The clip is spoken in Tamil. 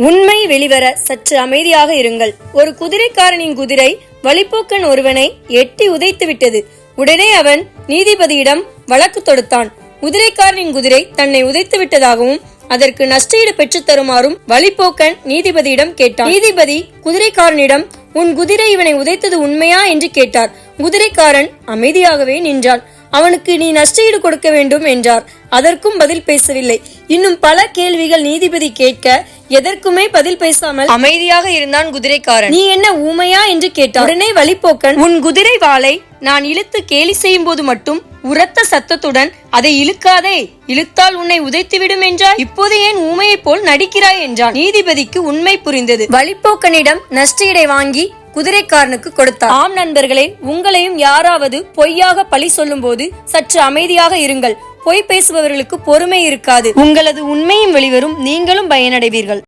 உண்மை வெளிவர சற்று அமைதியாக இருங்கள். ஒரு குதிரைக்காரனின் குதிரை வழிப்போக்கன் ஒருவனை எட்டி உதைத்து விட்டது. உடனே அவன் நீதிபதியிடம் வழக்கு தொடுத்தான். குதிரைக்காரனின் குதிரை தன்னை உதைத்து விட்டதாகவும் அதற்கு நஷ்டஈடு பெற்று தருமாறும் வழிப்போக்கன் நீதிபதியிடம் கேட்டான். நீதிபதி குதிரைக்காரனிடம் உன் குதிரை இவனை உதைத்தது உண்மையா என்று கேட்டார். குதிரைக்காரன் அமைதியாகவே நின்றான். அவனுக்கு நீ நஷ்டஈடு கொடுக்க வேண்டும் என்றார். அதற்கும் பதில் பேசவில்லை. இன்னும் பல கேள்விகள் நீதிபதி கேட்க எதற்குமே பதில் பேசாமல் அமைதியாக இருந்தான் குதிரைக்காரன். நீ என்ன ஊமையா என்று கேட்டார். உடனே வழிப்போக்கன் உன் குதிரை வாளை நான் இழுத்து கேலி செய்யும் போது மட்டும் உரத்த சத்தத்துடன் அதை இழுக்காதே, இழுத்தால் உன்னை உதைத்துவிடும் என்றாய், இப்போது ஏன் ஊமையை போல் நடிக்கிறாய் என்றான். நீதிபதிக்கு உண்மை புரிந்தது. வழிப்போக்கனிடம் நஷ்டஈடை வாங்கி குதிரைக்காரனுக்கு கொடுத்தார். ஆம் நண்பர்களே, உங்களையும் யாராவது பொய்யாக பழி சொல்லும் போது சற்று அமைதியாக இருங்கள். பொய் பேசுபவர்களுக்கு பொறுமை இருக்காது. உங்களது உண்மையும் வெளிவரும், நீங்களும் பயனடைவீர்கள்.